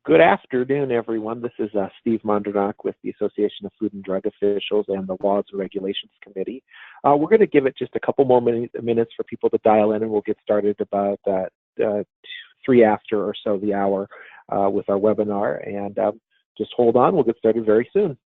Good afternoon, everyone. This is Steve Mondrenach with the Association of Food and Drug Officials and the Laws and Regulations Committee. We're going to give it just a couple more minutes for people to dial in, and we'll get started about 3 after or so the hour with our webinar. And just hold on, we'll get started very soon.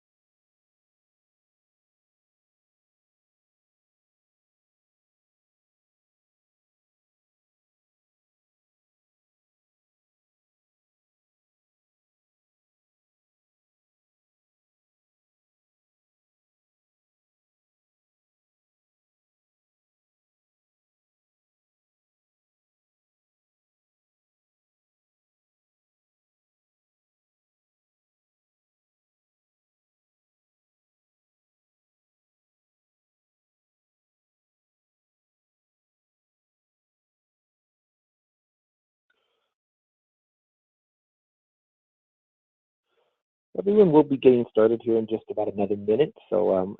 Everyone will be getting started here in just about another minute, so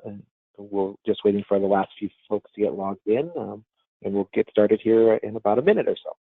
we're just waiting for the last few folks to get logged in, and we'll get started here in about a minute or so.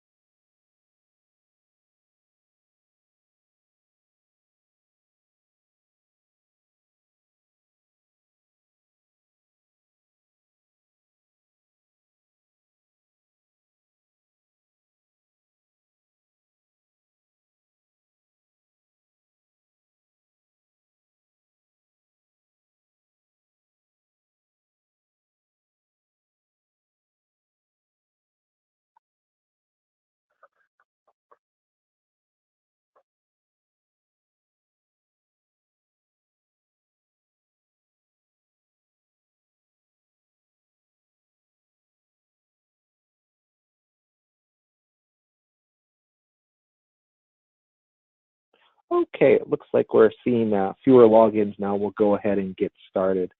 Okay, it looks like we're seeing fewer logins now. We'll go ahead and get started.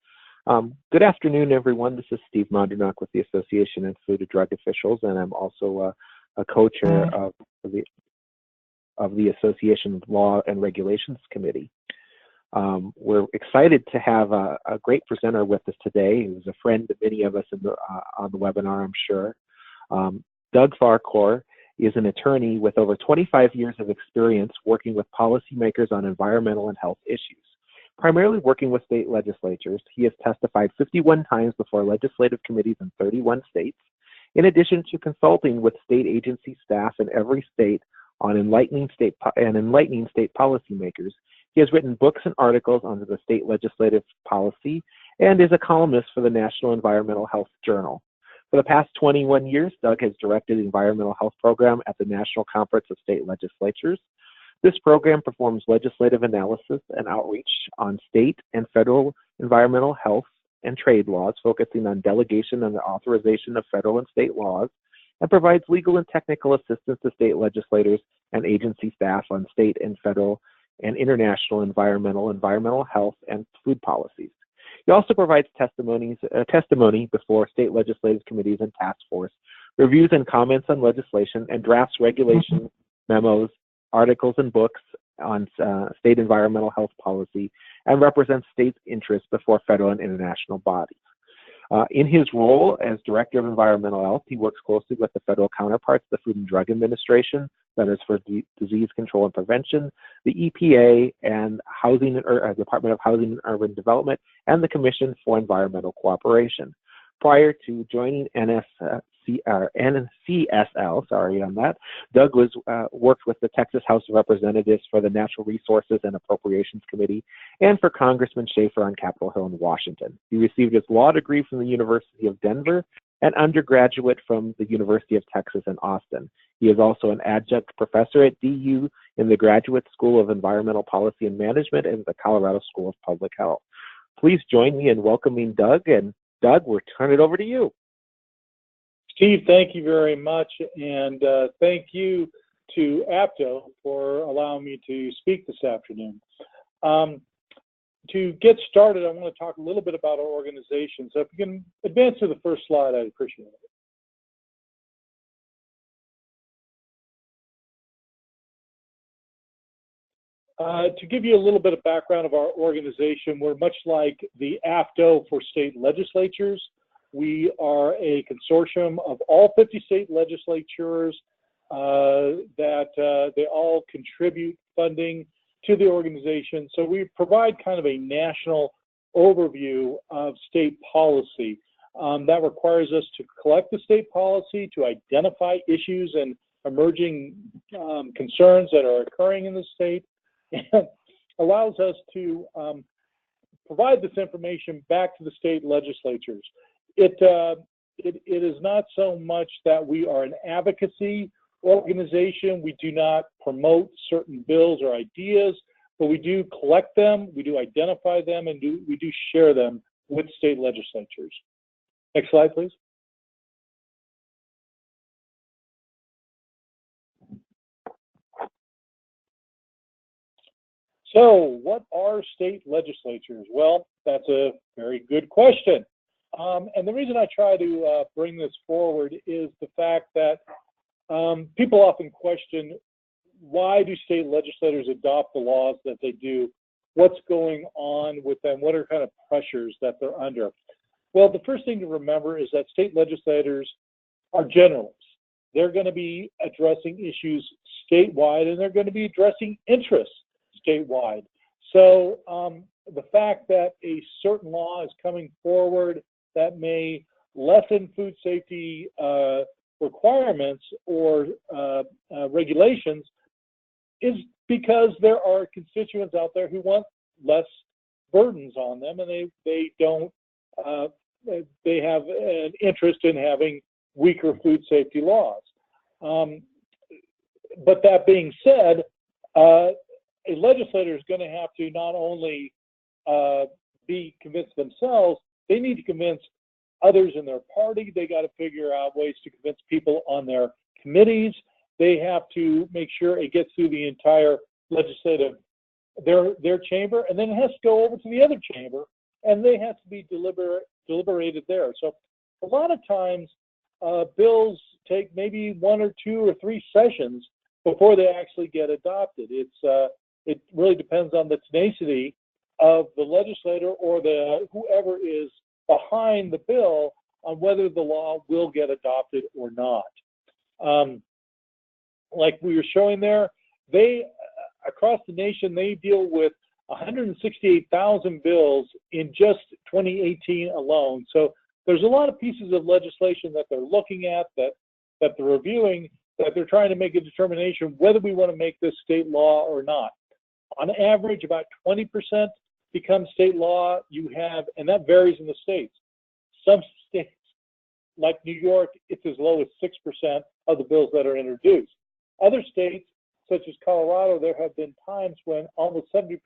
Good afternoon, everyone. This is Steve Mondrenach with the Association of Food and Drug Officials, and I'm also a co-chair of the Association Law and Regulations Committee. We're excited to have a great presenter with us today. He's a friend to many of us on the webinar, I'm sure. Doug Farquhar is an attorney with over 25 years of experience working with policymakers on environmental and health issues. Primarily working with state legislatures, he has testified 51 times before legislative committees in 31 states, in addition to consulting with state agency staff in every state on enlightening state policymakers. He has written books and articles on the state legislative policy and is a columnist for the National Environmental Health Journal. For the past 21 years, Doug has directed the environmental health program at the National Conference of State Legislatures. This program performs legislative analysis and outreach on state and federal environmental health and trade laws, focusing on delegation and the authorization of federal and state laws, and provides legal and technical assistance to state legislators and agency staff on state and federal and international environmental health, and food policies. He also provides testimony before state legislative committees and task force, reviews and comments on legislation, and drafts regulation memos, articles, and books on state environmental health policy, and represents state interests before federal and international bodies. In his role as Director of Environmental Health, he works closely with the federal counterparts, the Food and Drug Administration, Centers for Disease Control and Prevention, the EPA, and Department of Housing and Urban Development, and the Commission for Environmental Cooperation. Prior to joining NCSL, Doug worked with the Texas House of Representatives for the Natural Resources and Appropriations Committee and for Congressman Schaefer on Capitol Hill in Washington. He received his law degree from the University of Denver and undergraduate from the University of Texas in Austin. He is also an adjunct professor at DU in the Graduate School of Environmental Policy and Management and the Colorado School of Public Health. Please join me in welcoming Doug. And Doug, we'll turn it over to you. Steve, thank you very much, and thank you to APTO for allowing me to speak this afternoon. To get started, I want to talk a little bit about our organization. So if you can advance to the first slide, I'd appreciate it. To give you a little bit of background of our organization, we're much like the APTO for state legislatures. We are a consortium of all 50 state legislatures that they all contribute funding to the organization. So we provide kind of a national overview of state policy. That requires us to collect the state policy, to identify issues and emerging concerns that are occurring in the state, and allows us to provide this information back to the state legislatures. It is not so much that we are an advocacy organization. We do not promote certain bills or ideas, but we do collect them, we do identify them, and we do share them with state legislatures. Next slide, please. So what are state legislatures? Well, that's a very good question. And the reason I try to bring this forward is the fact that people often question, why do state legislators adopt the laws that they do? What's going on with them? What are kind of pressures that they're under? Well, the first thing to remember is that state legislators are generalists. They're going to be addressing issues statewide, and they're going to be addressing interests statewide. So the fact that a certain law is coming forward that may lessen food safety requirements or regulations is because there are constituents out there who want less burdens on them, and they don't they have an interest in having weaker food safety laws. But that being said, a legislator is going to have to not only be convinced themselves, they need to convince others in their party. They got to figure out ways to convince people on their committees. They have to make sure it gets through the entire legislative, their chamber, and then it has to go over to the other chamber, and they have to be deliberated there. So a lot of times bills take maybe 1 or 2 or 3 sessions before they actually get adopted. It really depends on the tenacity of the legislator or whoever is behind the bill on whether the law will get adopted or not. Like we were showing there, they across the nation, they deal with 168,000 bills in just 2018 alone. So there's a lot of pieces of legislation that they're looking at, that they're reviewing, that they're trying to make a determination whether we want to make this state law or not. On average, about 20% become state law. You have, and that varies in the states. Some states, like New York, it's as low as 6% of the bills that are introduced. Other states, such as Colorado, there have been times when almost 70%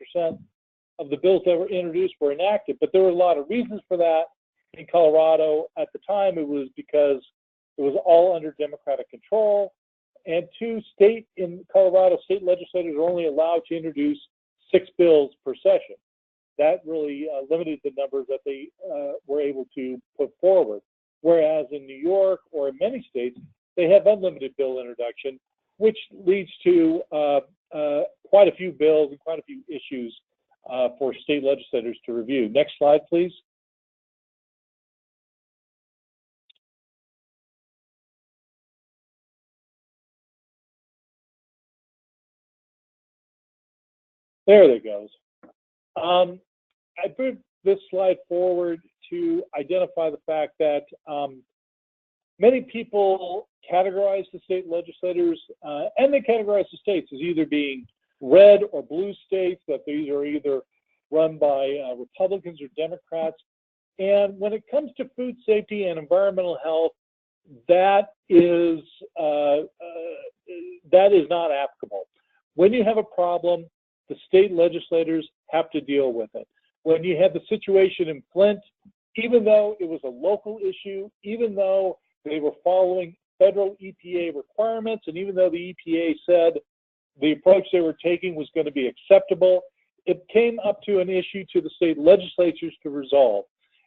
of the bills that were introduced were enacted, but there were a lot of reasons for that. In Colorado, at the time, it was because it was all under Democratic control, and in Colorado, state legislators are only allowed to introduce 6 bills per session. That really limited the numbers that they were able to put forward. Whereas in New York or in many states, they have unlimited bill introduction, which leads to quite a few bills and quite a few issues for state legislators to review. Next slide, please. There it goes. I put this slide forward to identify the fact that many people categorize the state legislators and they categorize the states as either being red or blue states, that these are either run by Republicans or Democrats. And when it comes to food safety and environmental health, that is not applicable. When you have a problem, the state legislators have to deal with it. When you had the situation in Flint, even though it was a local issue, even though they were following federal EPA requirements, and even though the EPA said the approach they were taking was going to be acceptable, it came up to an issue to the state legislatures to resolve.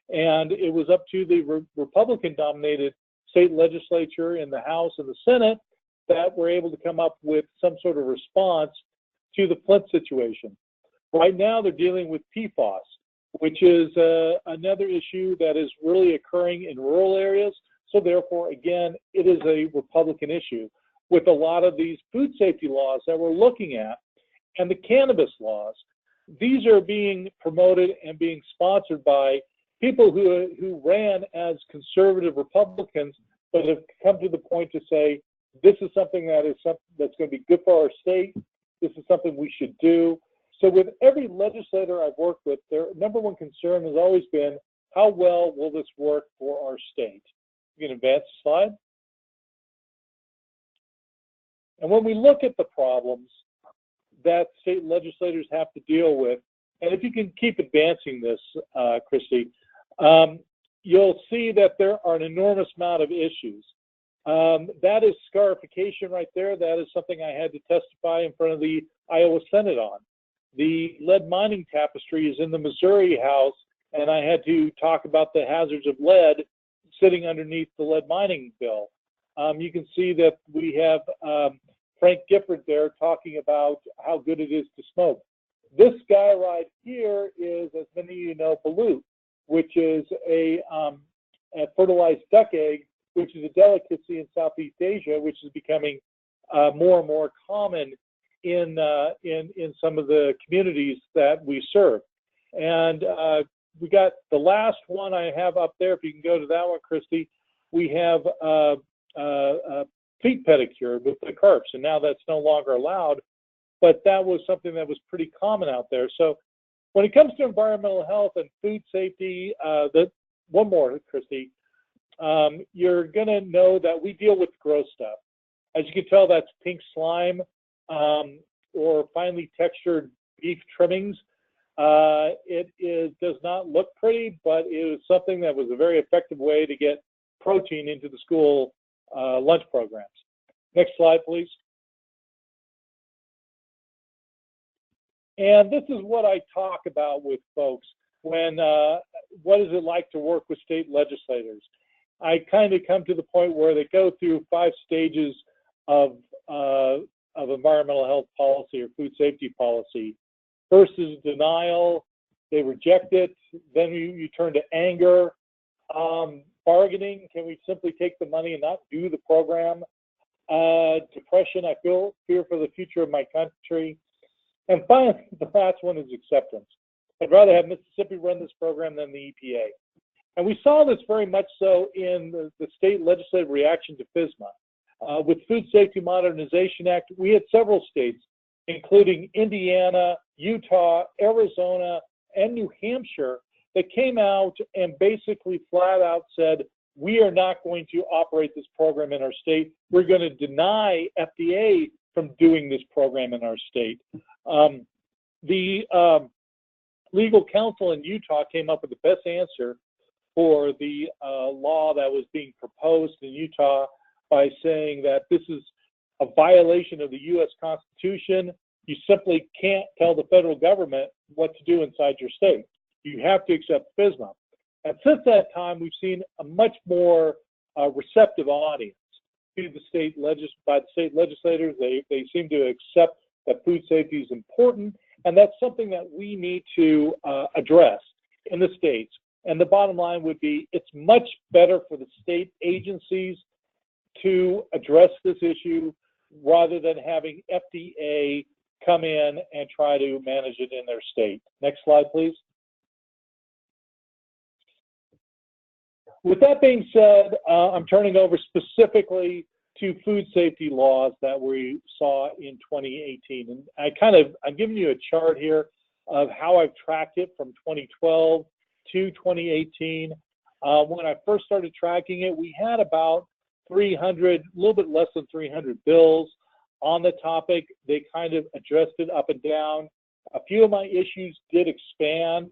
And it was up to the Republican-dominated state legislature in the House and the Senate that were able to come up with some sort of response to the Flint situation. Right now, they're dealing with PFAS, which is another issue that is really occurring in rural areas. So therefore, again, it is a Republican issue. with a lot of these food safety laws that we're looking at, and the cannabis laws. These are being promoted and being sponsored by people who ran as conservative Republicans, but have come to the point to say, this is something that's going to be good for our state. This is something we should do. So with every legislator I've worked with, their number one concern has always been, how well will this work for our state? You can advance the slide. And when we look at the problems that state legislators have to deal with, and if you can keep advancing this, Christy, you'll see that there are an enormous amount of issues. That is scarification right there. That is something I had to testify in front of the Iowa Senate on. The lead mining tapestry is in the Missouri House, and I had to talk about the hazards of lead sitting underneath the lead mining bill. You can see that we have Frank Gifford there talking about how good it is to smoke. This guy right here is, as many of you know, balut, which is a fertilized duck egg, which is a delicacy in Southeast Asia, which is becoming more and more common in some of the communities that we serve. And we got the last one I have up there. If you can go to that one, Christy, we have feet pedicure with the carps, and now that's no longer allowed, but that was something that was pretty common out there. So when it comes to environmental health and food safety, one more, Christy, you're gonna know that we deal with gross stuff. As you can tell, that's pink slime or finely textured beef trimmings. It does not look pretty, but it was something that was a very effective way to get protein into the school lunch programs. Next slide, please. And this is what I talk about with folks when, what is it like to work with state legislators? I kind of come to the point where they go through 5 stages of environmental health policy or food safety policy. First is denial, they reject it, then you turn to anger, bargaining, can we simply take the money and not do the program? Depression, I fear for the future of my country. And finally, the last one is acceptance. I'd rather have Mississippi run this program than the EPA. And we saw this very much so in the state legislative reaction to FSMA. With Food Safety Modernization Act, we had several states, including Indiana, Utah, Arizona, and New Hampshire, that came out and basically flat out said, we are not going to operate this program in our state. We're going to deny FDA from doing this program in our state. The legal counsel in Utah came up with the best answer for the law that was being proposed in Utah by saying that this is a violation of the U.S. Constitution. You simply can't tell the federal government what to do inside your state. You have to accept FSMA. And since that time, we've seen a much more receptive audience to the by the state legislators. They seem to accept that food safety is important, and that's something that we need to address in the states. And the bottom line would be, it's much better for the state agencies to address this issue rather than having FDA come in and try to manage it in their state. Next slide, please. With that being said, I'm turning over specifically to food safety laws that we saw in 2018. And I'm giving you a chart here of how I've tracked it from 2012 to 2018. When I first started tracking it, we had about 300, a little bit less than 300 bills on the topic. They kind of addressed it up and down. A few of my issues did expand.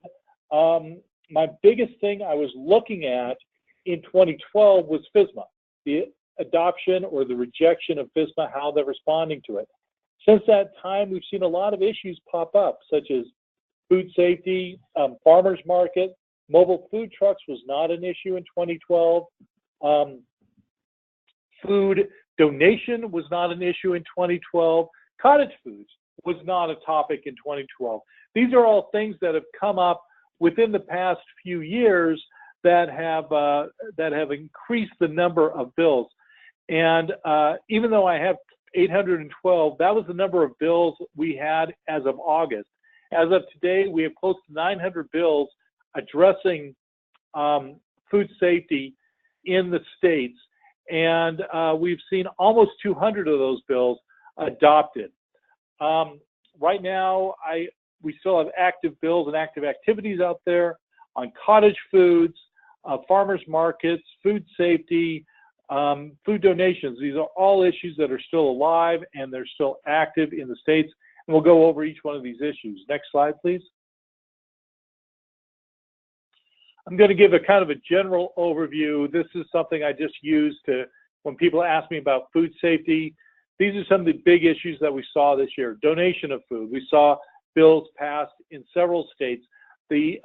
My biggest thing I was looking at in 2012 was FSMA, the adoption or the rejection of FSMA, how they're responding to it. Since that time, we've seen a lot of issues pop up, such as food safety, farmers market, mobile food trucks was not an issue in 2012. Food donation was not an issue in 2012. Cottage foods was not a topic in 2012. These are all things that have come up within the past few years that have increased the number of bills. And even though I have 812, that was the number of bills we had as of August. As of today, we have close to 900 bills addressing food safety in the states, and we've seen almost 200 of those bills adopted. Right now, we still have active bills and active activities out there on cottage foods, farmers markets, food safety, food donations. These are all issues that are still alive and they're still active in the states. And we'll go over each one of these issues. Next slide, please. I'm going to give a kind of a general overview. This is something I just use when people ask me about food safety. These are some of the big issues that we saw this year. Donation of food. We saw bills passed in several states. The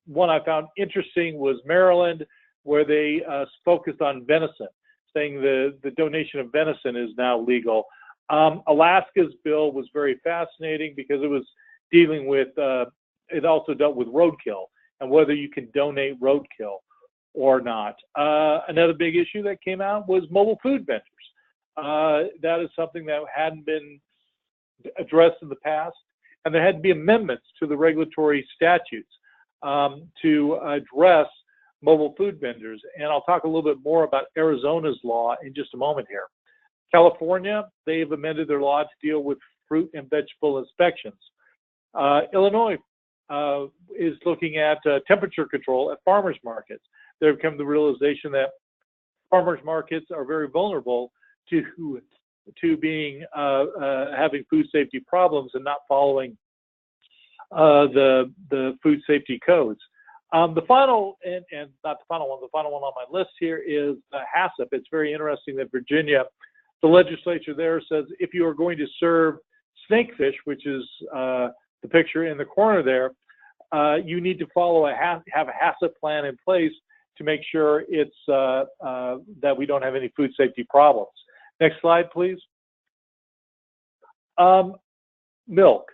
one I found interesting was Maryland, where they focused on venison, saying the donation of venison is now legal. Alaska's bill was very fascinating because it was dealing with, it also dealt with roadkill and whether you can donate roadkill or not. Another big issue that came out was mobile food vendors. That is something that hadn't been addressed in the past, and there had to be amendments to the regulatory statutes to address mobile food vendors. And I'll talk a little bit more about Arizona's law in just a moment here. California, they've amended their law to deal with fruit and vegetable inspections. Illinois is looking at temperature control at farmers markets. They've come to the realization that farmers markets are very vulnerable to being having food safety problems and not following the food safety codes. The final, and not the final one on my list here is HACCP. It's very interesting that Virginia, the legislature there says if you are going to serve snakefish, which is the picture in the corner there, you need to have a HACCP plan in place to make sure it's that we don't have any food safety problems. Next slide, please. Milk.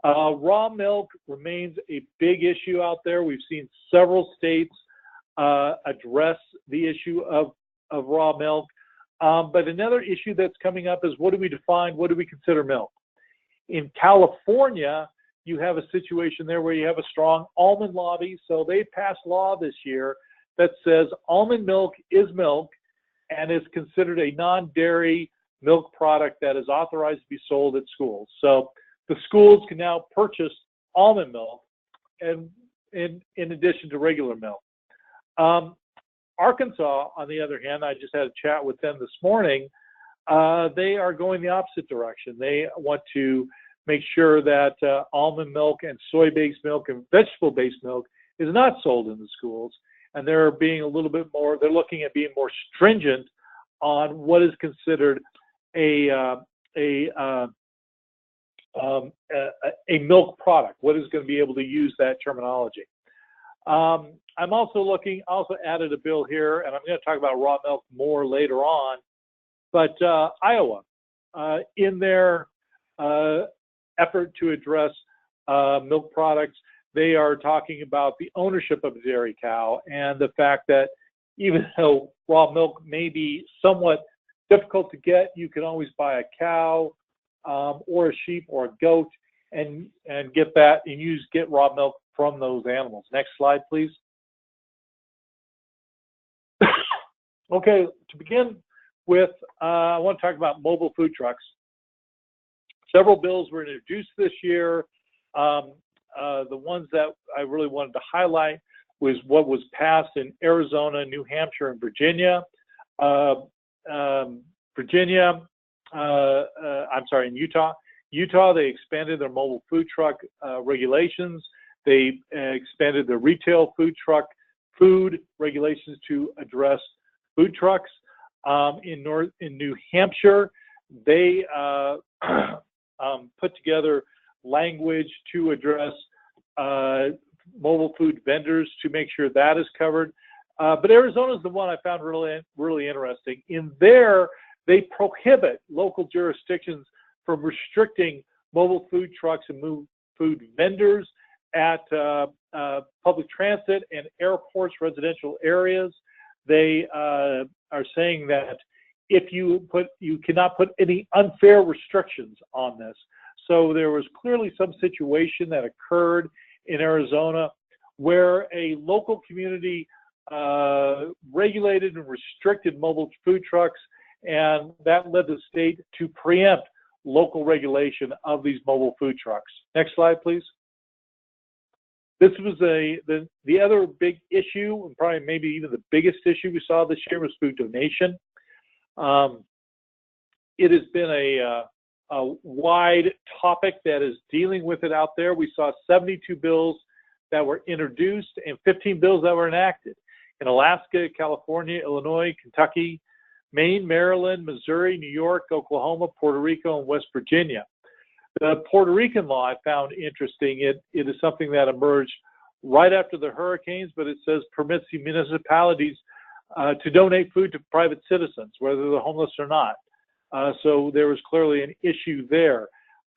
Raw milk remains a big issue out there. We've seen several states address the issue of raw milk. But another issue that's coming up is what do we consider milk? In California, you have a situation there where you have a strong almond lobby. So they passed law this year that says almond milk is milk and is considered a non-dairy milk product that is authorized to be sold at schools. So the schools can now purchase almond milk and in addition to regular milk. Arkansas, on the other hand, I just had a chat with them this morning. They are going the opposite direction. They want to make sure that almond milk and soy-based milk and vegetable-based milk is not sold in the schools. And they're being a little bit more, they're looking at being more stringent on what is considered a milk product, what is going to be able to use that terminology. I'm also added a bill here, and I'm going to talk about raw milk more later on, but Iowa, in their effort to address milk products, they are talking about the ownership of a dairy cow and the fact that even though raw milk may be somewhat difficult to get, you can always buy a cow or a sheep or a goat and get that and get raw milk from those animals. Next slide, please. Okay, to begin with, I want to talk about mobile food trucks. Several bills were introduced this year. The ones that I really wanted to highlight was what was passed in Arizona, New Hampshire, and Virginia. In Utah. Utah, they expanded their mobile food truck regulations. They expanded their retail food truck food regulations to address food trucks. In New Hampshire, they put together language to address mobile food vendors to make sure that is covered. But Arizona is the one I found really interesting. In there, they prohibit local jurisdictions from restricting mobile food trucks and food vendors at public transit and airports, residential areas. They are saying that you cannot put any unfair restrictions on this. So there was clearly some situation that occurred in Arizona where a local community regulated and restricted mobile food trucks, and that led the state to preempt local regulation of these mobile food trucks. Next slide, please. This was the other big issue, and probably maybe even the biggest issue we saw this year, was food donation. It has been a wide topic that is dealing with it out there. We saw 72 bills that were introduced and 15 bills that were enacted in Alaska, California, Illinois, Kentucky, Maine, Maryland, Missouri, New York, Oklahoma, Puerto Rico, and West Virginia. The Puerto Rican law I found interesting. It is something that emerged right after the hurricanes, but it says permits the municipalities to donate food to private citizens, whether they're homeless or not. So there was clearly an issue there.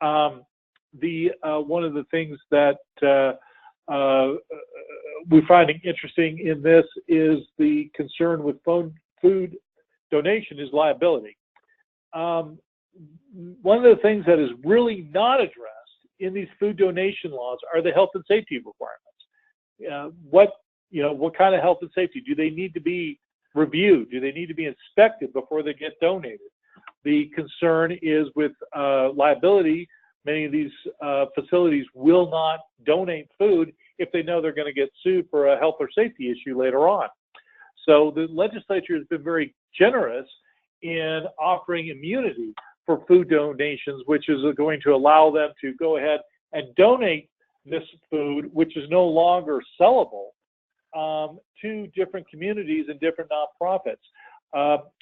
One of the things that we're finding interesting in this is the concern with food donation is liability. One of the things that is really not addressed in these food donation laws are the health and safety requirements. What kind of health and safety? Do they need to be reviewed? Do they need to be inspected before they get donated? The concern is with liability. Many of these facilities will not donate food if they know they're going to get sued for a health or safety issue later on. So the legislature has been very generous in offering immunity for food donations, which is going to allow them to go ahead and donate this food, which is no longer sellable, to different communities and different nonprofits,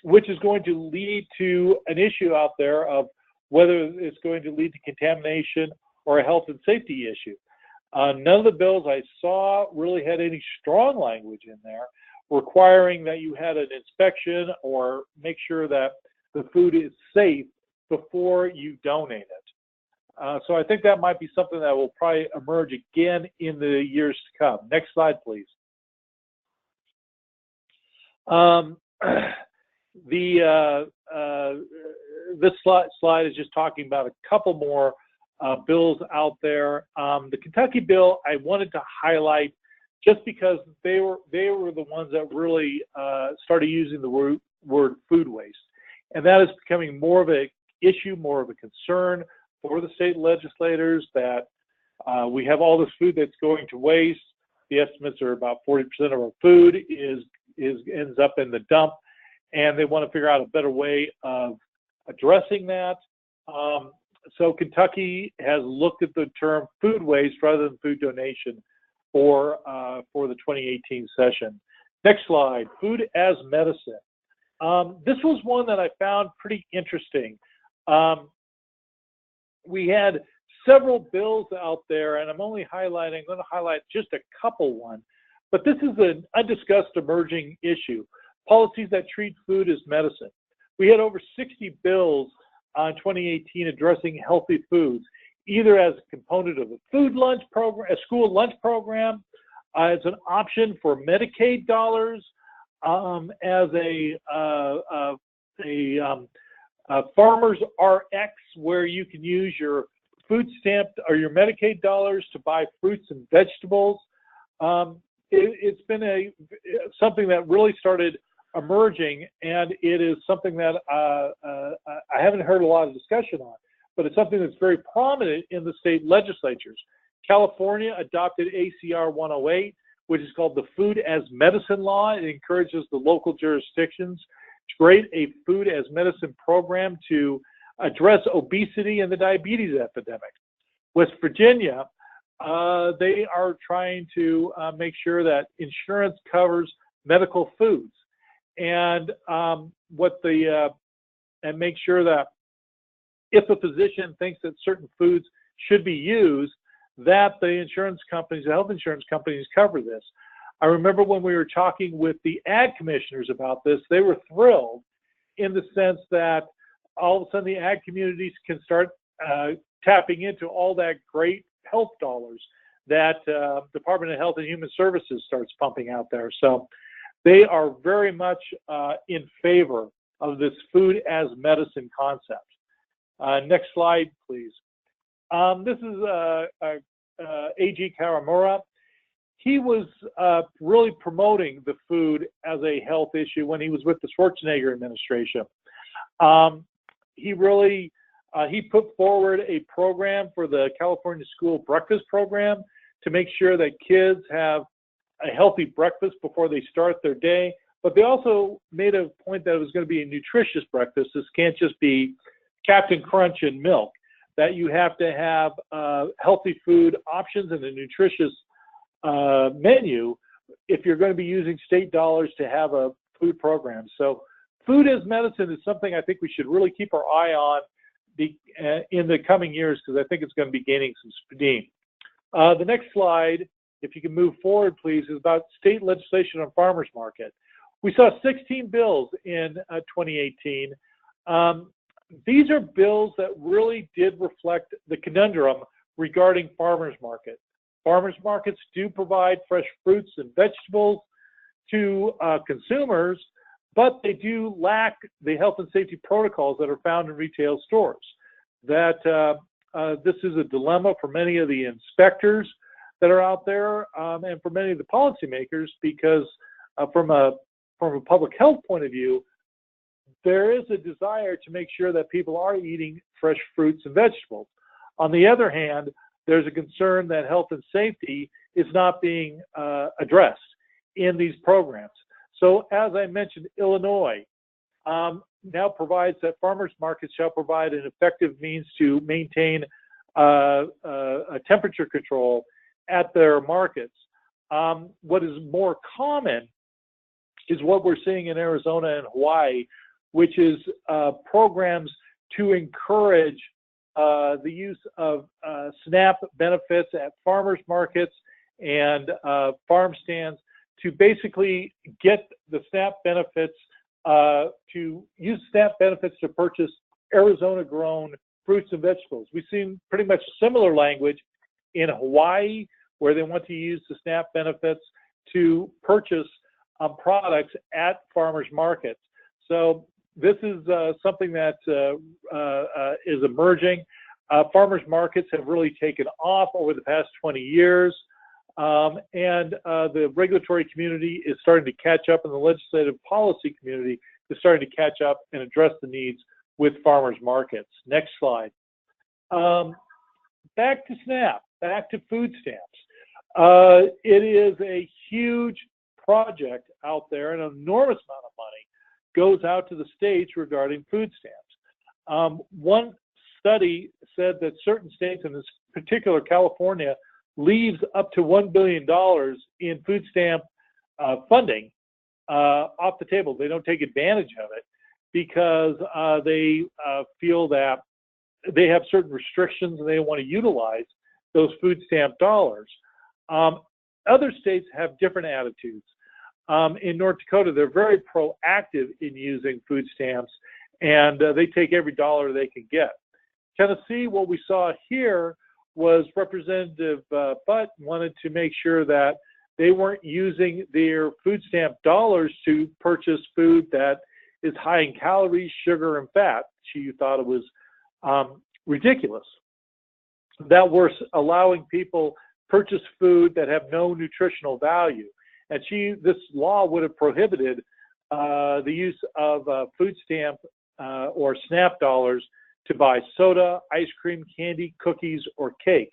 which is going to lead to an issue out there of whether it's going to lead to contamination or a health and safety issue. None of the bills I saw really had any strong language in there requiring that you had an inspection or make sure that the food is safe before you donate it. So I think that might be something that will probably emerge again in the years to come. Next slide, please. This slide is just talking about a couple more bills out there. The Kentucky bill I wanted to highlight just because they were the ones that really started using the word food waste, and that is becoming more of an issue, more of a concern for the state legislators, that we have all this food that's going to waste. The estimates are about 40% of our food ends up in the dump, and they want to figure out a better way of addressing that. So Kentucky has looked at the term food waste rather than food donation for the 2018 session. Next slide, food as medicine. This was one that I found pretty interesting. We had several bills out there, and I'm going to highlight just a couple one, but this is an undiscussed emerging issue, policies that treat food as medicine. We had over 60 bills in 2018 addressing healthy foods, either as a component of a food lunch program, a school lunch program, as an option for Medicaid dollars, as a Farmers RX, where you can use your food stamp or your Medicaid dollars to buy fruits and vegetables. It's been something that really started emerging, and it is something that I haven't heard a lot of discussion on, but it's something that's very prominent in the state legislatures. California adopted ACR 108, which is called the Food as Medicine Law. It encourages the local jurisdictions to create a food as medicine program to address obesity and the diabetes epidemic. West Virginia, they are trying to make sure that insurance covers medical foods, and and make sure that if a physician thinks that certain foods should be used, that the insurance companies, the health insurance companies, cover this. I remember when we were talking with the ag commissioners about this, they were thrilled in the sense that all of a sudden the ag communities can start tapping into all that great health dollars that Department of Health and Human Services starts pumping out there. So they are very much in favor of this food as medicine concept. Next slide, please. This is A.G. Karamura. He was really promoting the food as a health issue when he was with the Schwarzenegger administration. He put forward a program for the California School Breakfast Program to make sure that kids have a healthy breakfast before they start their day. But they also made a point that it was going to be a nutritious breakfast. This can't just be Captain Crunch and milk, that you have to have healthy food options and a nutritious menu if you're going to be using state dollars to have a food program. So food as medicine is something I think we should really keep our eye on in the coming years, because I think it's going to be gaining some steam. The next slide, if you can move forward, please, is about state legislation on farmers market. We saw 16 bills in 2018. These are bills that really did reflect the conundrum regarding farmers market. Farmers markets do provide fresh fruits and vegetables to consumers, but they do lack the health and safety protocols that are found in retail stores. This is a dilemma for many of the inspectors that are out there, and for many of the policymakers, because from a public health point of view, there is a desire to make sure that people are eating fresh fruits and vegetables. On the other hand, there's a concern that health and safety is not being addressed in these programs. So as I mentioned, Illinois now provides that farmers markets shall provide an effective means to maintain a temperature control at their markets. What is more common is what we're seeing in Arizona and Hawaii, which is programs to encourage the use of SNAP benefits at farmers markets and farm stands to basically get the SNAP benefits, to use SNAP benefits to purchase Arizona-grown fruits and vegetables. We've seen pretty much similar language in Hawaii, where they want to use the SNAP benefits to purchase products at farmers markets. So this is something that is emerging. Farmers markets have really taken off over the past 20 years, and the regulatory community is starting to catch up, and the legislative policy community is starting to catch up and address the needs with farmers markets. Next slide. Back to SNAP, back to food stamps. It is a huge project out there, an enormous amount of money goes out to the states regarding food stamps. One study said that certain states, in this particular California, leaves up to $1 billion in food stamp funding off the table. They don't take advantage of it because they feel that they have certain restrictions and they don't want to utilize those food stamp dollars. Other states have different attitudes. In North Dakota, they're very proactive in using food stamps, and they take every dollar they can get. Tennessee, what we saw here was Representative Butt wanted to make sure that they weren't using their food stamp dollars to purchase food that is high in calories, sugar, and fat. She thought it was ridiculous that we're allowing people purchase food that have no nutritional value. And this law would have prohibited the use of food stamp or SNAP dollars to buy soda, ice cream, candy, cookies, or cake.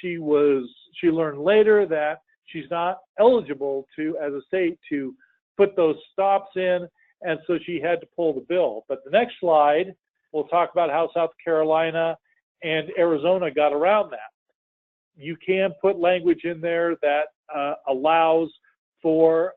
She learned later that she's not eligible to, as a state, to put those stops in, and so she had to pull the bill. But the next slide, we'll talk about how South Carolina and Arizona got around that. You can put language in there that allows for,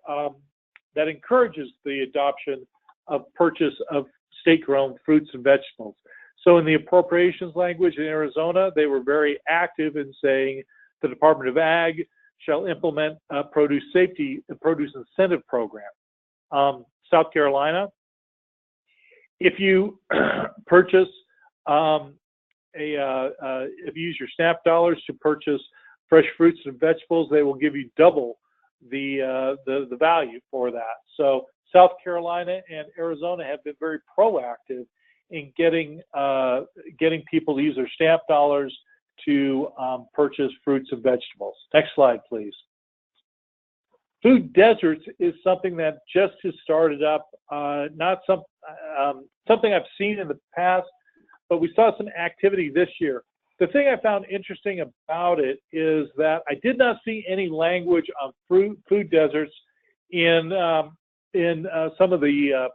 that encourages the adoption of purchase of state-grown fruits and vegetables. So in the appropriations language in Arizona, they were very active in saying the Department of Ag shall implement a produce safety and produce incentive program. South Carolina, if you purchase if you use your SNAP dollars to purchase fresh fruits and vegetables, they will give you double the value for that. So South Carolina and Arizona have been very proactive in getting people to use their SNAP dollars to purchase fruits and vegetables. Next slide, please. Food deserts is something that just has started up, not something I've seen in the past, but we saw some activity this year. The thing I found interesting about it is that I did not see any language on food deserts in some of the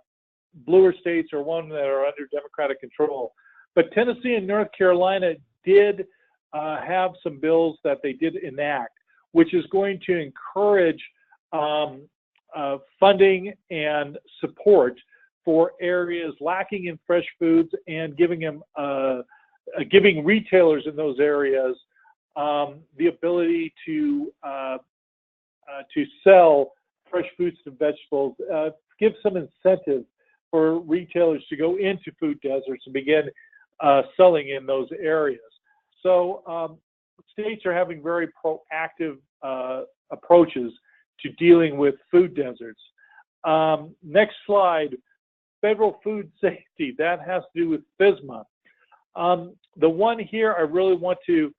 bluer states or one that are under Democratic control. But Tennessee and North Carolina did have some bills that they did enact, which is going to encourage funding and support for areas lacking in fresh foods and giving retailers in those areas the ability to sell fresh fruits and vegetables, give some incentive for retailers to go into food deserts and begin selling in those areas. So states are having very proactive approaches to dealing with food deserts. Next slide, federal food safety. That has to do with FSMA. The one here I really want to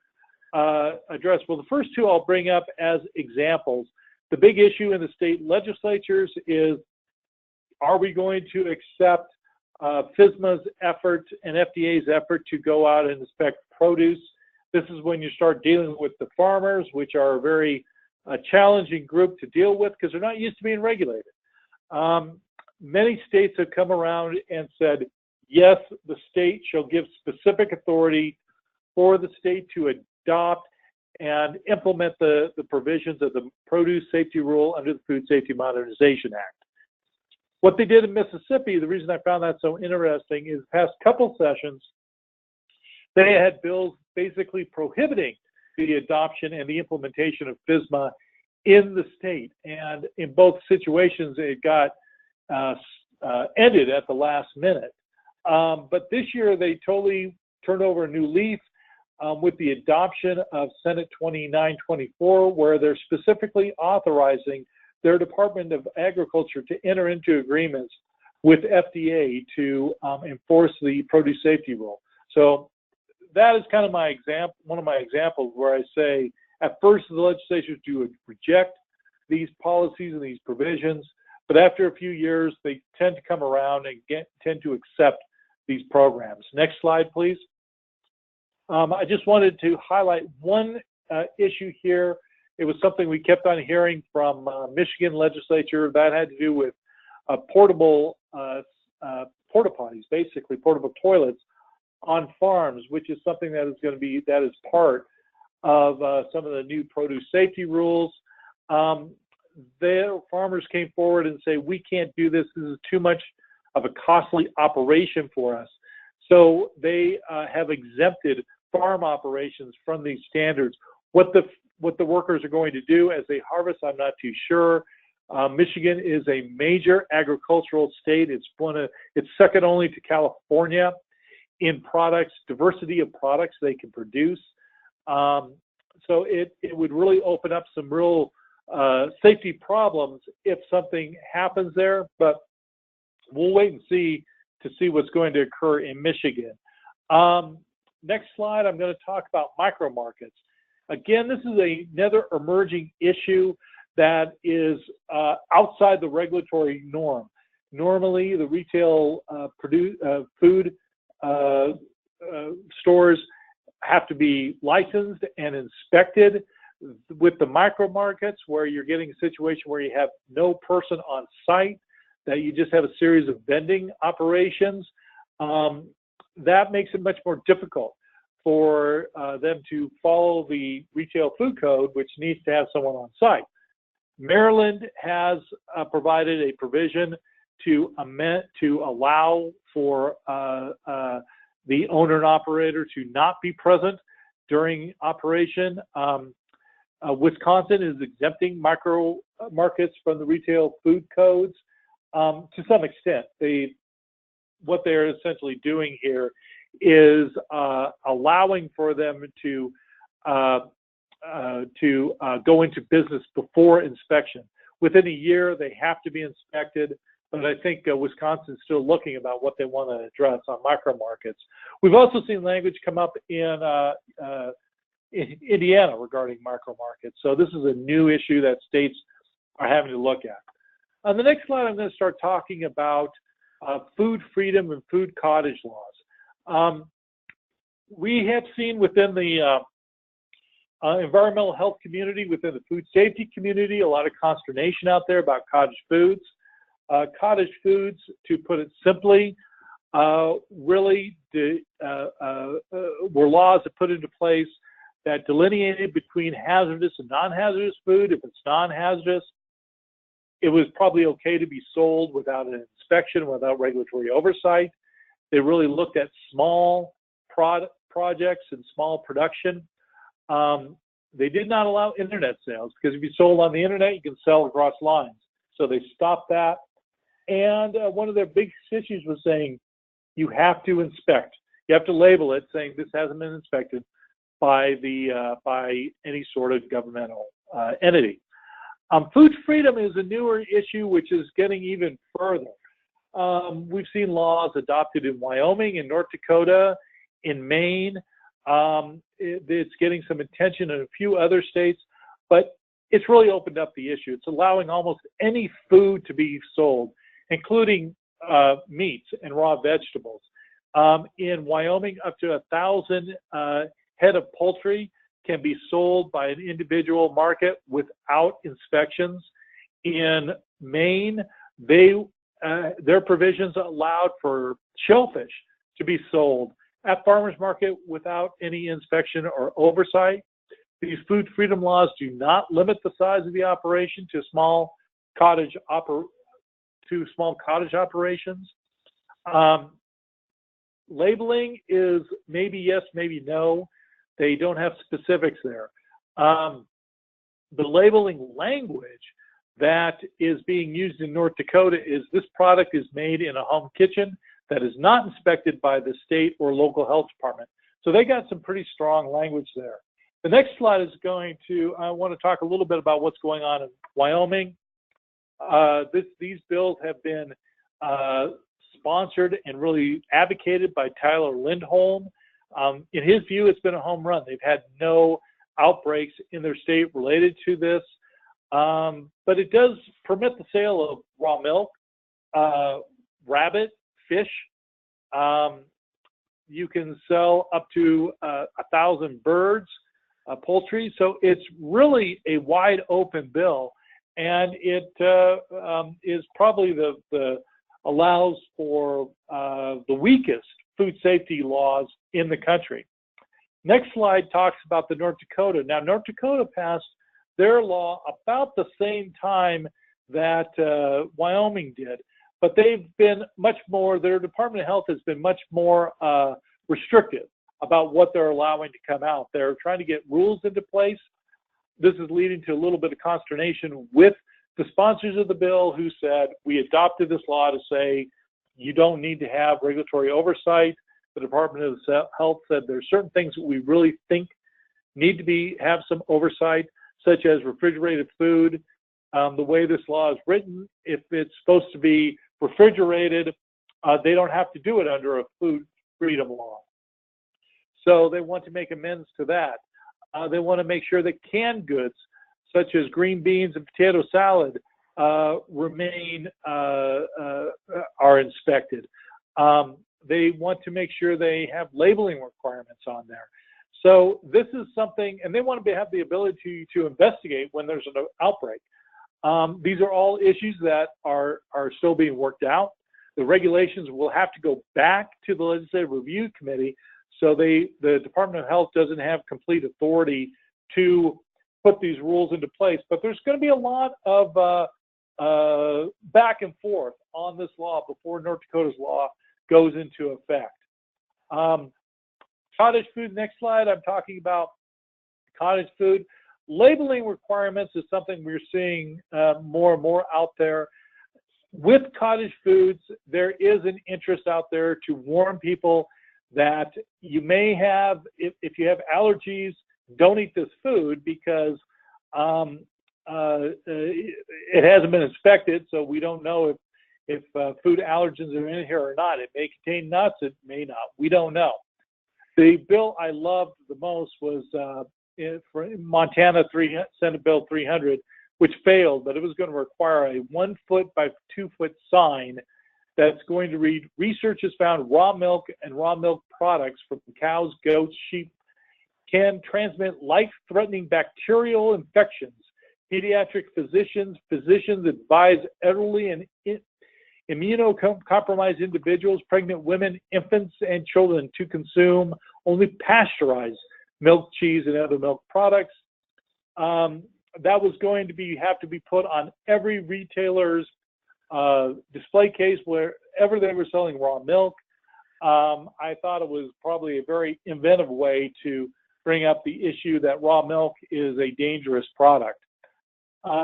address, well, the first two I'll bring up as examples. The big issue in the state legislatures is, are we going to accept FSMA's effort and FDA's effort to go out and inspect produce? This is when you start dealing with the farmers, which are a very challenging group to deal with because they're not used to being regulated. Many states have come around and said, yes, the state shall give specific authority for the state to adopt and implement the provisions of the produce safety rule under the Food Safety Modernization Act. What they did in Mississippi, the reason I found that so interesting is past couple sessions, they had bills basically prohibiting the adoption and the implementation of FSMA in the state. And in both situations, it got ended at the last minute. But this year, they totally turned over a new leaf with the adoption of Senate 2924, where they're specifically authorizing their Department of Agriculture to enter into agreements with FDA to enforce the produce safety rule. So that is kind of my example, one of my examples where I say, at first the legislatures do reject these policies and these provisions, but after a few years, they tend to come around and tend to accept these programs. Next slide, please. I just wanted to highlight one issue here. It was something we kept on hearing from Michigan legislature that had to do with portable porta potties, basically portable toilets on farms, which is something that is going to be, that is part of some of the new produce safety rules. Their farmers came forward and say, we can't do this. This is too much of a costly operation for us. So they have exempted farm operations from these standards. What the workers are going to do as they harvest, I'm not too sure. Michigan is a major agricultural state. It's second only to California in products, diversity of products they can produce. So it would really open up some real safety problems if something happens there, but we'll wait and see to see what's going to occur in Michigan. Next slide, I'm going to talk about micro markets. Again, this is another emerging issue that is outside the regulatory norm. Normally, the retail food stores have to be licensed and inspected. With the micro markets, where you're getting a situation where you have no person on site, that you just have a series of vending operations, that makes it much more difficult for them to follow the retail food code, which needs to have someone on site. Maryland has provided a provision to allow for the owner and operator to not be present during operation. Wisconsin is exempting micro markets from the retail food codes to some extent. What they're essentially doing here is allowing for them to go into business before inspection. Within a year, they have to be inspected. but I think Wisconsin's still looking about what they want to address on micro markets. We've also seen language come up in Indiana regarding micro markets. So this is a new issue that states are having to look at. On the next slide, I'm going to start talking about food freedom and food cottage laws. We have seen within the environmental health community, within the food safety community, a lot of consternation out there about cottage foods. Cottage foods, to put it simply, really were laws that put into place that delineated between hazardous and non-hazardous food. If it's non-hazardous, it was probably okay to be sold without an inspection, without regulatory oversight. They really looked at small projects and small production. They did not allow internet sales, because if you sold on the internet, you can sell across lines. So they stopped that. And one of their big issues was saying you have to inspect. You have to label it saying this hasn't been inspected by any sort of governmental entity. Food freedom is a newer issue, which is getting even further. We've seen laws adopted in Wyoming, in North Dakota, in Maine. It's getting some attention in a few other states, but it's really opened up the issue. It's allowing almost any food to be sold, including meats and raw vegetables. In Wyoming, up to 1,000 head of poultry can be sold by an individual market without inspections. In Maine, their provisions allowed for shellfish to be sold at farmers market without any inspection or oversight. These food freedom laws do not limit the size of the operation to small cottage operations. Labeling is maybe yes, maybe no. They don't have specifics there. The labeling language that is being used in North Dakota is this product is made in a home kitchen that is not inspected by the state or local health department. So they got some pretty strong language there. The next slide is I want to talk a little bit about what's going on in Wyoming. These bills have been sponsored and really advocated by Tyler Lindholm. In his view, it's been a home run. They've had no outbreaks in their state related to this, but it does permit the sale of raw milk, rabbit, fish. You can sell up to 1,000 birds, poultry. So it's really a wide open bill, and it is probably allows for the weakest food safety laws in the country. Next slide talks about the North Dakota. Now, North Dakota passed their law about the same time that Wyoming did, but they've been much more, their Department of Health has been much more restrictive about what they're allowing to come out. They're trying to get rules into place. This is leading to a little bit of consternation with the sponsors of the bill, who said, we adopted this law to say you don't need to have regulatory oversight. The Department of Health said there's certain things that we really think need to have some oversight, such as refrigerated food. The way this law is written, if it's supposed to be refrigerated, they don't have to do it under a food freedom law. So they want to make amends to that. They want to make sure that canned goods, such as green beans and potato salad, are inspected. They want to make sure they have labeling requirements on there. So this is something, and they want to have the ability to investigate when there's an outbreak. These are all issues that are still being worked out. The regulations will have to go back to the Legislative Review Committee, so the Department of Health doesn't have complete authority to put these rules into place. But there's going to be a lot of back and forth on this law before North Dakota's law goes into effect. Cottage food, next slide, I'm talking about cottage food. Labeling requirements is something we're seeing more and more out there. With cottage foods, there is an interest out there to warn people that you may have, if you have allergies, don't eat this food because it hasn't been inspected, so we don't know food allergens are in here or not. It may contain nuts, it may not. We don't know. The bill I loved the most was for Montana Senate Bill 300, which failed, but it was going to require a 1 foot by 2 foot sign that's going to read, research has found raw milk and raw milk products from cows, goats, sheep can transmit life-threatening bacterial infections. Pediatric physicians advise elderly and immunocompromised individuals, pregnant women, infants, and children to consume only pasteurized milk, cheese, and other milk products. That was going to have to be put on every retailer's display case wherever they were selling raw milk. I thought it was probably a very inventive way to bring up the issue that raw milk is a dangerous product.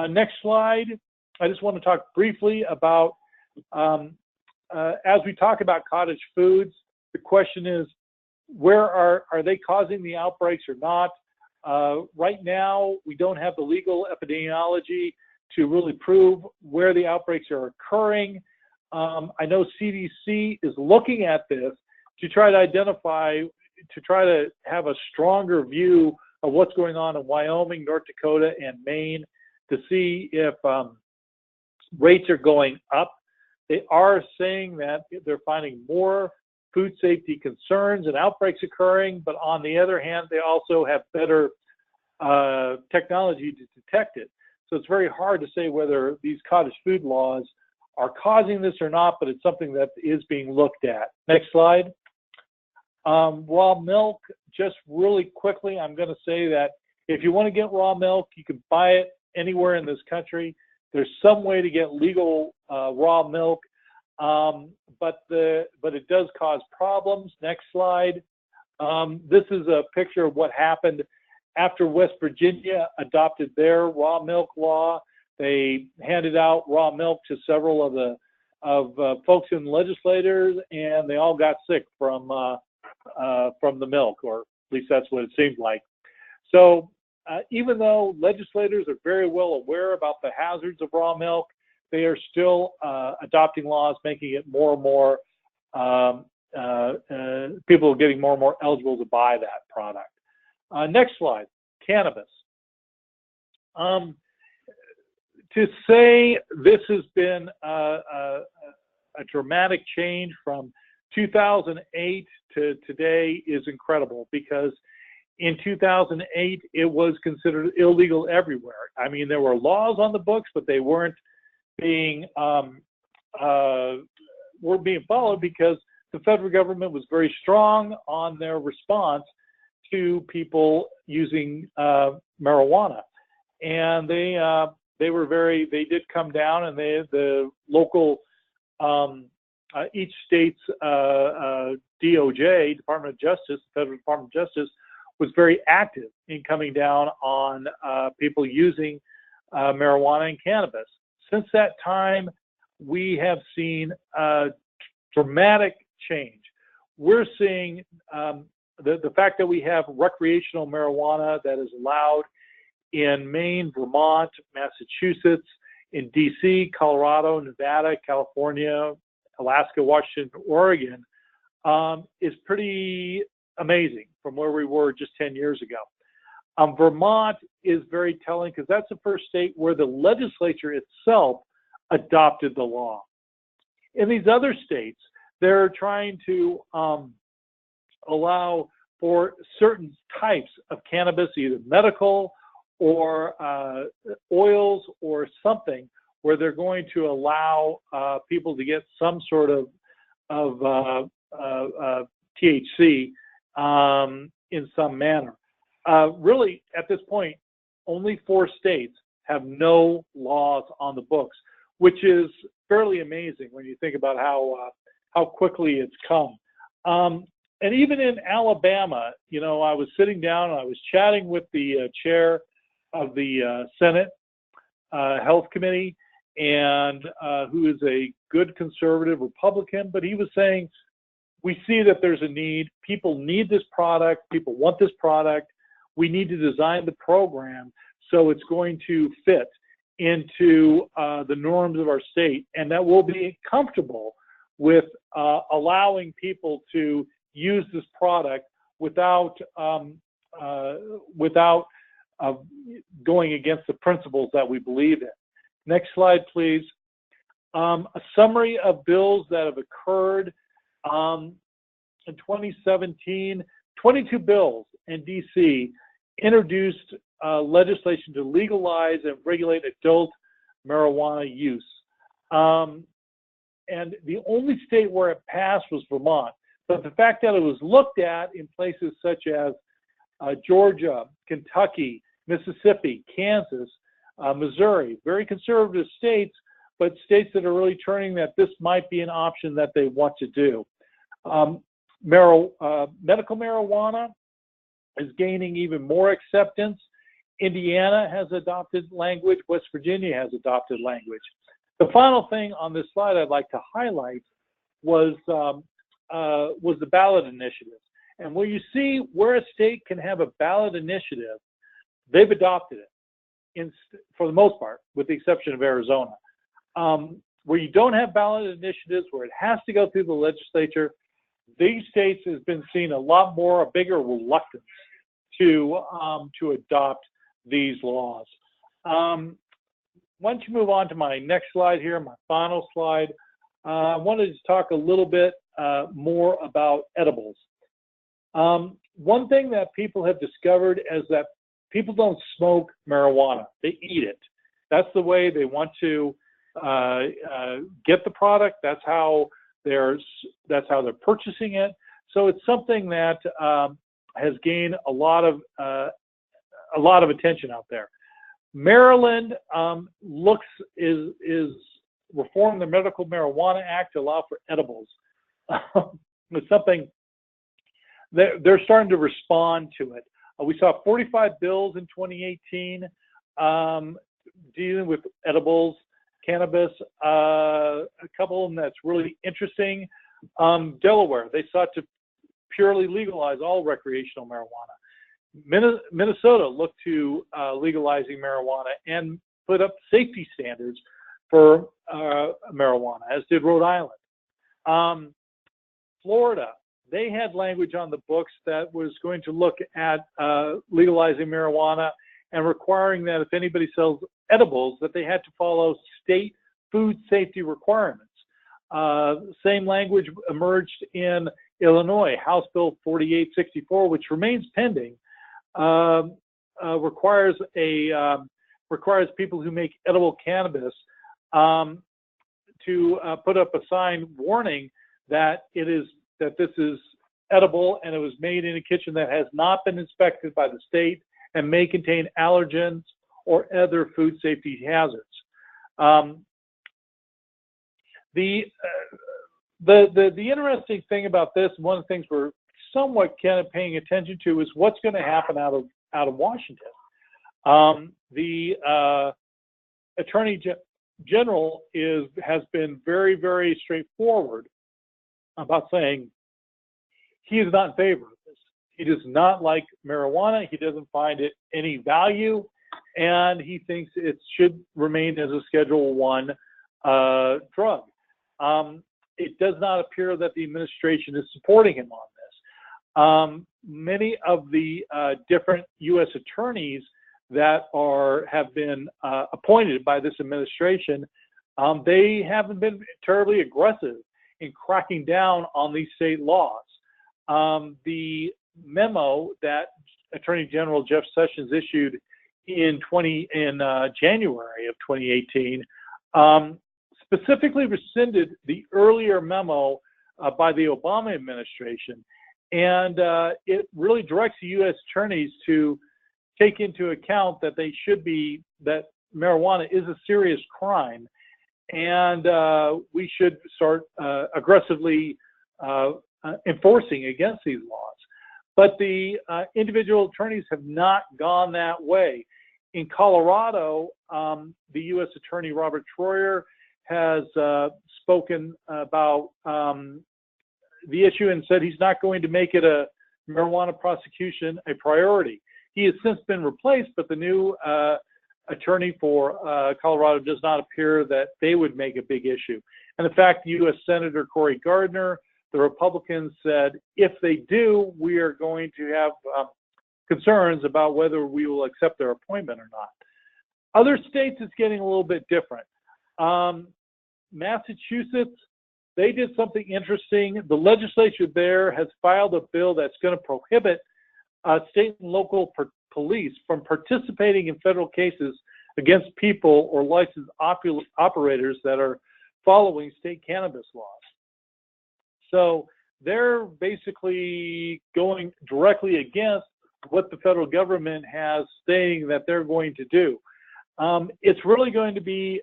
Next slide. I just want to talk briefly about, as we talk about cottage foods, the question is, where are they causing the outbreaks or not? Right now, we don't have the legal epidemiology to really prove where the outbreaks are occurring. I know CDC is looking at this to try to identify, to try to have a stronger view of what's going on in Wyoming, North Dakota, and Maine to see if rates are going up. They are saying that they're finding more food safety concerns and outbreaks occurring, but on the other hand, they also have better technology to detect it. So it's very hard to say whether these cottage food laws are causing this or not, but it's something that is being looked at. Next slide. Raw milk, just really quickly, I'm going to say that if you want to get raw milk, you can buy it anywhere in this country. There's some way to get legal raw milk, but it does cause problems. Next slide. This is a picture of what happened after West Virginia adopted their raw milk law. They handed out raw milk to several of the folks in legislators, and they all got sick from the milk, or at least that's what it seemed like. So even though legislators are very well aware about the hazards of raw milk, they are still adopting laws, making it more and more, people are getting more and more eligible to buy that product. Next slide, cannabis. To say this has been a dramatic change from 2008 to today is incredible, because in 2008, it was considered illegal everywhere. I mean, there were laws on the books, but they weren't being followed because the federal government was very strong on their response to people using marijuana, and they did come down, and the local each state's DOJ, Department of Justice, Federal Department of Justice, was very active in coming down on people using marijuana and cannabis. Since that time, we have seen a dramatic change. We're seeing the fact that we have recreational marijuana that is allowed in Maine, Vermont, Massachusetts, in DC, Colorado, Nevada, California, Alaska, Washington, Oregon, is pretty amazing from where we were just 10 years ago. Vermont is very telling because that's the first state where the legislature itself adopted the law. In these other states, they're trying to allow for certain types of cannabis, either medical or oils or something, where they're going to allow people to get some sort of THC in some manner. Really, at this point, only 4 states have no laws on the books, which is fairly amazing when you think about how quickly it's come. And even in Alabama, you know, I was sitting down and I was chatting with the chair of the Senate Health Committee, and who is a good conservative Republican, but he was saying, we see that there's a need. People need this product. People want this product. We need to design the program so it's going to fit. into the norms of our state, and that we'll be comfortable with allowing people to use this product without going against the principles that we believe in. Next slide, please. A summary of bills that have occurred in 2017. 22 bills in D.C. introduced legislation to legalize and regulate adult marijuana use. And the only state where it passed was Vermont. But the fact that it was looked at in places such as Georgia, Kentucky, Mississippi, Kansas, Missouri, very conservative states, but states that are really turning that this might be an option that they want to do. Medical marijuana is gaining even more acceptance. Indiana has adopted language. West Virginia has adopted language. The final thing on this slide I'd like to highlight was the ballot initiative. And where you see where a state can have a ballot initiative, they've adopted it for the most part, with the exception of Arizona. Where you don't have ballot initiatives, where it has to go through the legislature, these states has been seeing a bigger reluctance to adopt these laws. Why don't you move on to my next slide here, my final slide. I wanted to talk a little bit more about edibles. One thing that people have discovered is that people don't smoke marijuana, they eat it. That's the way they want to get the product. That's how they're purchasing it. So it's something that has gained a lot of attention out there. Maryland is reformed the Medical Marijuana Act to allow for edibles. It's something they're starting to respond to it. We saw 45 bills in 2018 dealing with edibles, cannabis. A couple of them that's really interesting. Delaware, they sought to purely legalize all recreational marijuana. Minnesota looked to legalizing marijuana and put up safety standards for marijuana, as did Rhode Island. Florida, they had language on the books that was going to look at legalizing marijuana and requiring that if anybody sells edibles, that they had to follow state food safety requirements. Same language emerged in Illinois. House Bill 4864, which remains pending, requires people who make edible cannabis to put up a sign warning that this is edible and it was made in a kitchen that has not been inspected by the state and may contain allergens or other food safety hazards. The interesting thing about this, one of the things we're somewhat kind of paying attention to, is what's going to happen out of Washington. The Attorney General has been very, very straightforward about saying he is not in favor of this. He does not like marijuana. He doesn't find it any value, and he thinks it should remain as a Schedule I drug. It does not appear that the administration is supporting him on this. Many of the different U.S. attorneys that have been appointed by this administration, they haven't been terribly aggressive in cracking down on these state laws. The memo that Attorney General Jeff Sessions issued in January of 2018 specifically rescinded the earlier memo by the Obama administration, and it really directs the U.S. attorneys to take into account that that marijuana is a serious crime, and we should start aggressively enforcing against these laws. But the individual attorneys have not gone that way. In Colorado, the U.S. Attorney Robert Troyer has spoken about the issue and said he's not going to make it a marijuana prosecution a priority. He has since been replaced, but the new attorney for Colorado does not appear that they would make a big issue. And in fact, U.S. Senator Cory Gardner, the Republicans, said if they do, we are going to have concerns about whether we will accept their appointment or not. Other states, it's getting a little bit different. Massachusetts, they did something interesting. The legislature there has filed a bill that's going to prohibit state and local police from participating in federal cases against people or licensed operators that are following state cannabis laws. So they're basically going directly against what the federal government has saying that they're going to do. It's really going to be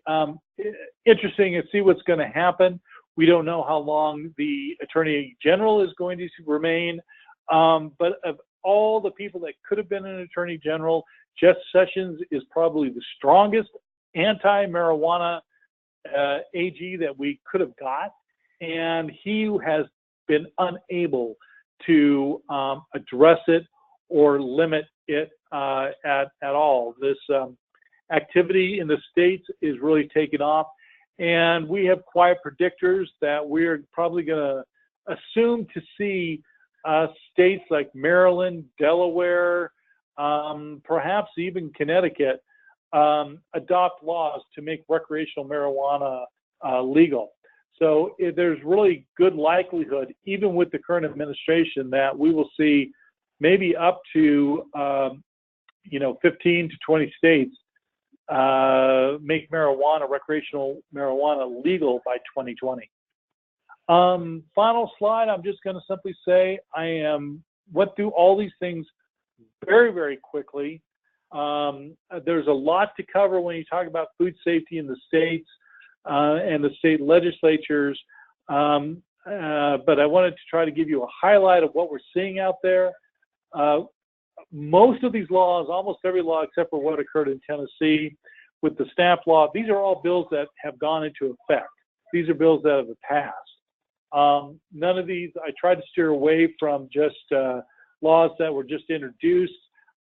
interesting to see what's going to happen. We don't know how long the Attorney General is going to remain, but of all the people that could have been an Attorney General, Jeff Sessions is probably the strongest anti-marijuana AG that we could have got, and he has been unable to address it or limit it at all. This activity in the states is really taking off, and we have quiet predictors that we're probably going to assume to see states like Maryland, Delaware, perhaps even Connecticut adopt laws to make recreational marijuana legal. So there's really good likelihood, even with the current administration, that we will see maybe up to 15 to 20 states make recreational marijuana legal by 2020. Final slide, I'm just going to simply say went through all these things very, very quickly. There's a lot to cover when you talk about food safety in the states and the state legislatures, but I wanted to try to give you a highlight of what we're seeing out there. Most of these laws, almost every law except for what occurred in Tennessee with the SNAP law, these are all bills that have gone into effect. These are bills that have passed. None of these, I tried to steer away from just laws that were just introduced.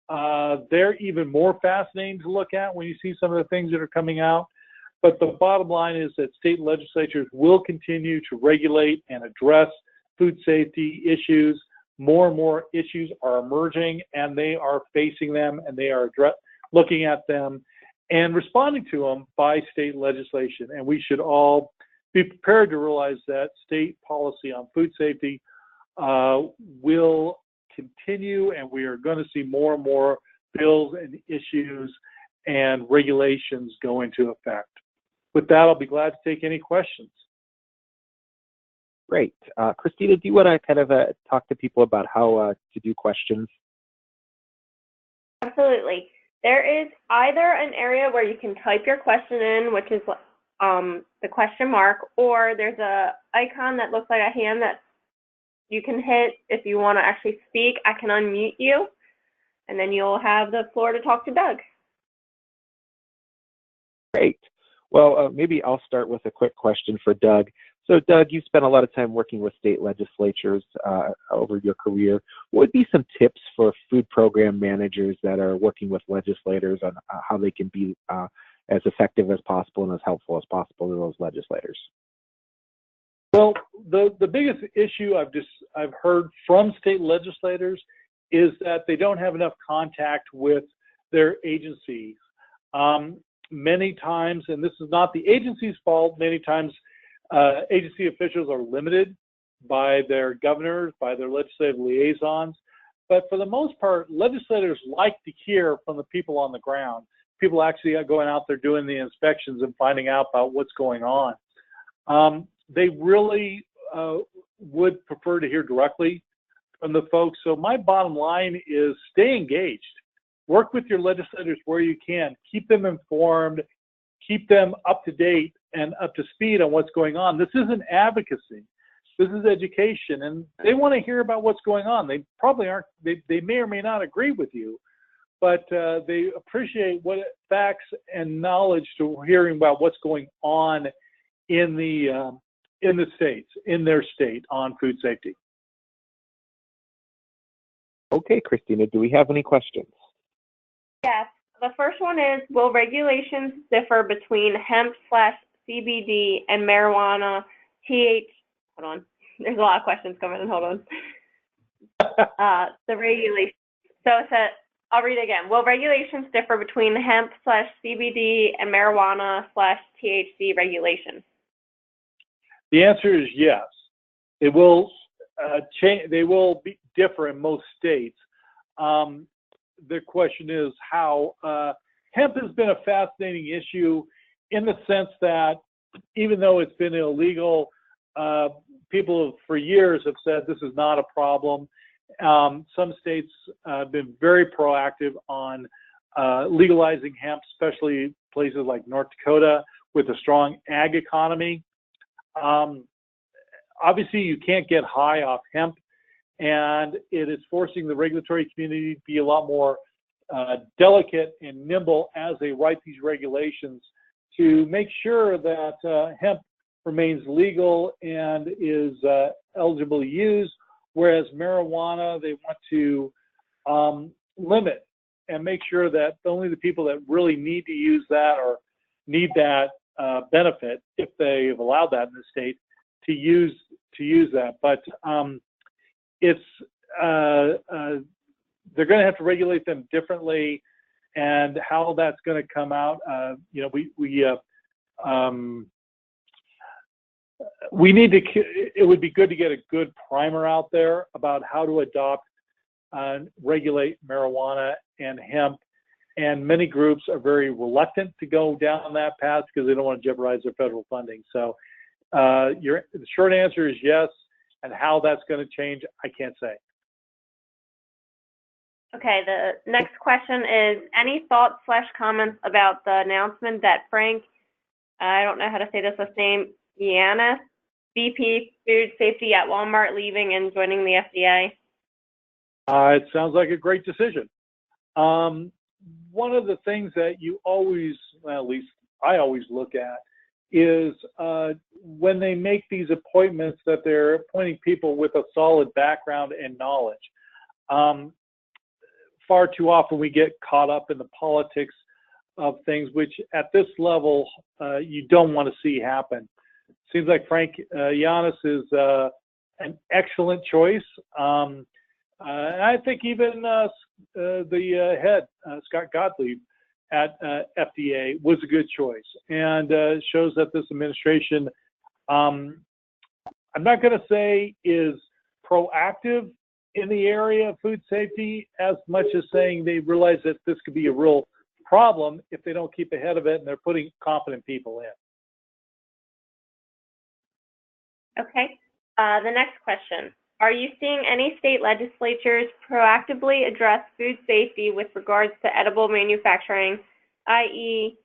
They're even more fascinating to look at when you see some of the things that are coming out. But the bottom line is that state legislatures will continue to regulate and address food safety issues. More and more issues are emerging, and they are facing them, and they are looking at them and responding to them by state legislation. And we should all be prepared to realize that state policy on food safety will continue, and we are going to see more and more bills and issues and regulations go into effect. With that, I'll be glad to take any questions. Great. Christina, do you want to kind of talk to people about how to do questions? Absolutely. There is either an area where you can type your question in, which is the question mark, or there's a icon that looks like a hand that you can hit if you want to actually speak. I can unmute you, and then you'll have the floor to talk to Doug. Great. Well, maybe I'll start with a quick question for Doug. So, Doug, you spent a lot of time working with state legislatures over your career. What would be some tips for food program managers that are working with legislators on how they can be as effective as possible and as helpful as possible to those legislators? Well, the biggest issue I've heard from state legislators is that they don't have enough contact with their agencies. Many times, and this is not the agency's fault, many times agency officials are limited by their governors, by their legislative liaisons. But for the most part, legislators like to hear from the people on the ground, people actually going out there doing the inspections and finding out about what's going on. They really would prefer to hear directly from the folks. So my bottom line is stay engaged. Work with your legislators where you can. Keep them informed. Keep them up to date and up to speed on what's going on. This isn't advocacy. This is education, and they want to hear about what's going on. They probably aren't. They may or may not agree with you, but they appreciate what facts and knowledge to hearing about what's going on in the states, in their state on food safety. Okay, Christina, do we have any questions? Yes. The first one is, will regulations differ between hemp/CBD and marijuana hold on, there's a lot of questions coming in, hold on. The regulation, so it said, I'll read it again. Will regulations differ between hemp/CBD and marijuana/THC regulation? The answer is yes. It will change. They will differ in most states. The question is how. Hemp has been a fascinating issue in the sense that even though it's been illegal, people for years have said this is not a problem. Some states have been very proactive on legalizing hemp, especially places like North Dakota with a strong ag economy. Obviously, you can't get high off hemp, and it is forcing the regulatory community to be a lot more delicate and nimble as they write these regulations to make sure that hemp remains legal and is eligible to use, whereas marijuana, they want to limit and make sure that only the people that really need to use that or need that benefit, if they've allowed that in the state, to use that. But it's they're going to have to regulate them differently, and how that's going to come out. We need to. It would be good to get a good primer out there about how to adopt and regulate marijuana and hemp. And many groups are very reluctant to go down that path because they don't want to jeopardize their federal funding. So the short answer is yes, and how that's going to change, I can't say. Okay, the next question is, any thoughts/comments about the announcement that Frank, I don't know how to say this last name, Yanis, VP Food Safety at Walmart, leaving and joining the FDA? It sounds like a great decision. One of the things that you always, well, at least I always look at, is when they make these appointments that they're appointing people with a solid background and knowledge. Far too often we get caught up in the politics of things, which at this level you don't want to see happen. Seems like Frank Yanis is an excellent choice. And I think even the head, Scott Gottlieb at FDA, was a good choice, and shows that this administration, I'm not going to say is proactive in the area of food safety as much as saying they realize that this could be a real problem if they don't keep ahead of it, and they're putting competent people in. Okay. The next question. Are you seeing any state legislatures proactively address food safety with regards to edible manufacturing, i.e.,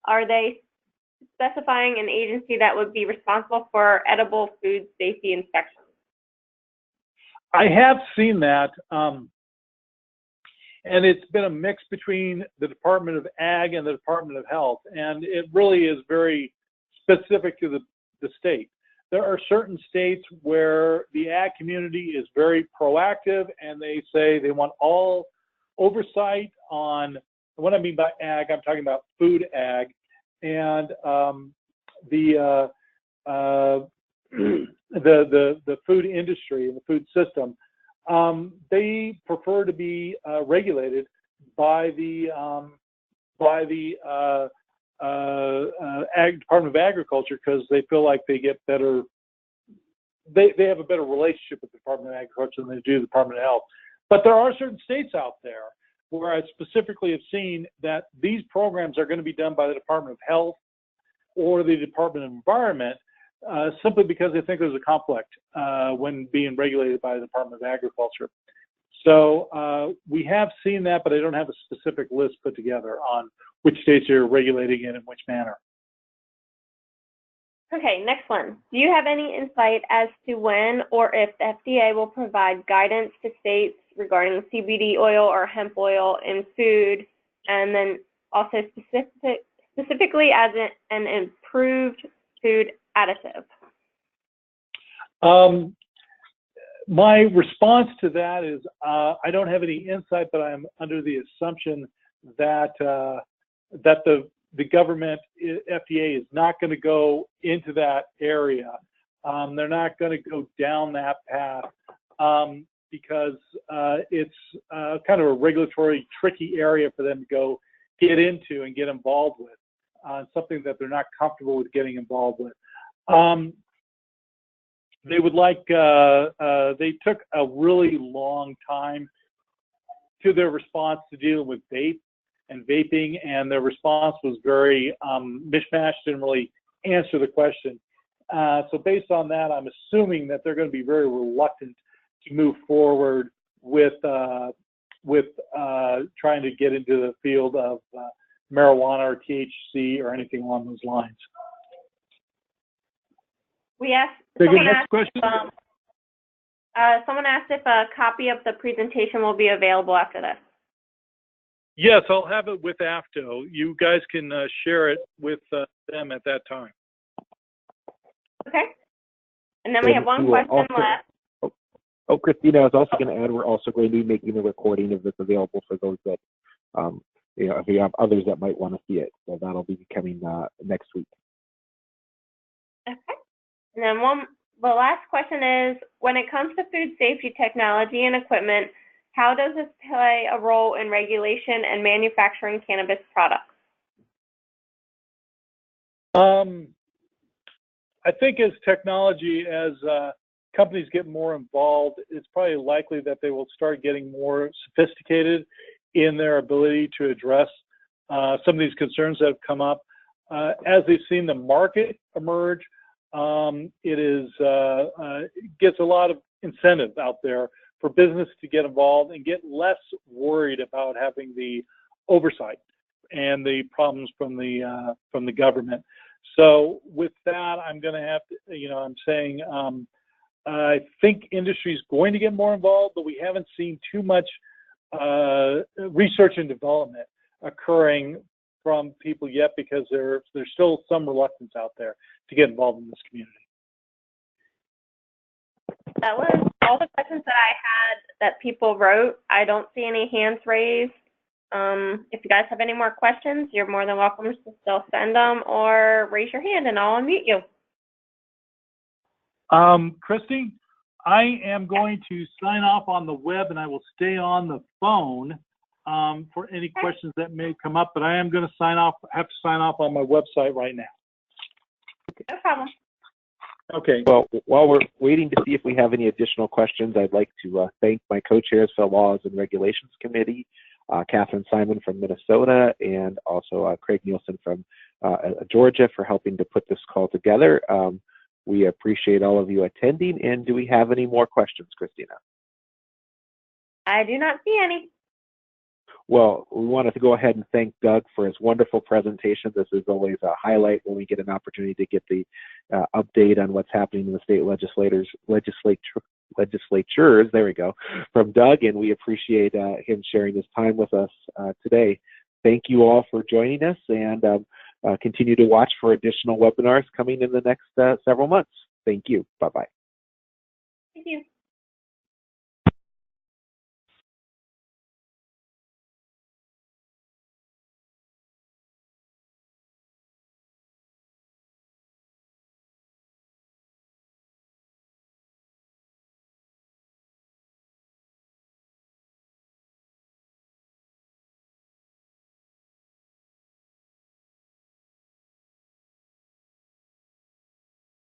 are they specifying an agency that would be responsible for edible food safety inspections? I have seen that, and it's been a mix between the Department of Ag and the Department of Health, and it really is very specific to the state. There are certain states where the ag community is very proactive, and they say they want all oversight on, what I mean by ag, I'm talking about food ag, and the food industry and the food system. They prefer to be regulated by the Department of Agriculture, because they feel like they get better. They have a better relationship with the Department of Agriculture than they do the Department of Health. But there are certain states out there where I specifically have seen that these programs are going to be done by the Department of Health or the Department of Environment, simply because they think there's a conflict when being regulated by the Department of Agriculture. So we have seen that, but I don't have a specific list put together on which states are regulating it in which manner. Okay, next one. Do you have any insight as to when or if the FDA will provide guidance to states regarding CBD oil or hemp oil in food, and then also specifically as an improved food additive? My response to that is I don't have any insight, but I'm under the assumption that the government, FDA, is not going to go into that area. They're not going to go down that path because it's kind of a regulatory tricky area for them to get into and get involved with. Something that they're not comfortable with getting involved with. They would like, they took a really long time to their response to dealing with vape and vaping, and their response was very mishmash, didn't really answer the question. So based on that, I'm assuming that they're going to be very reluctant to move forward with trying to get into the field of marijuana or THC or anything along those lines. Someone asked if a copy of the presentation will be available after this. Yes, I'll have it with AFTO. You guys can share it with them at that time. Okay. And then we have one question left. Oh, Christina, I was also going to add, we're also going to be making the recording of this available for those that, if you have others that might want to see it. So that'll be coming next week. Okay. And then the last question is, when it comes to food safety technology and equipment, how does this play a role in regulation and manufacturing cannabis products? I think as companies get more involved, it's probably likely that they will start getting more sophisticated in their ability to address some of these concerns that have come up. As they've seen the market emerge, it gets a lot of incentive out there for business to get involved and get less worried about having the oversight and the problems from the government. So with that, I'm going to have to, I'm saying I think industry is going to get more involved, but we haven't seen too much research and development occurring from people yet because there's still some reluctance out there to get involved in this community. That was all the questions that I had that people wrote. I don't see any hands raised. If you guys have any more questions, you're more than welcome to still send them or raise your hand and I'll unmute you. Christy, I am going to sign off on the web and I will stay on the phone for any questions that may come up, but I am going to have to sign off on my website right now. No problem. Okay. Well, while we're waiting to see if we have any additional questions, I'd like to thank my co-chairs for the Laws and Regulations Committee, Catherine Simon from Minnesota, and also Craig Nielsen from Georgia for helping to put this call together. We appreciate all of you attending. And do we have any more questions, Christina? I do not see any. Well, we wanted to go ahead and thank Doug for his wonderful presentation. This is always a highlight when we get an opportunity to get the update on what's happening in the state legislatures, there we go, from Doug, and we appreciate him sharing his time with us today. Thank you all for joining us, and continue to watch for additional webinars coming in the next several months. Thank you. Bye-bye. Thank you.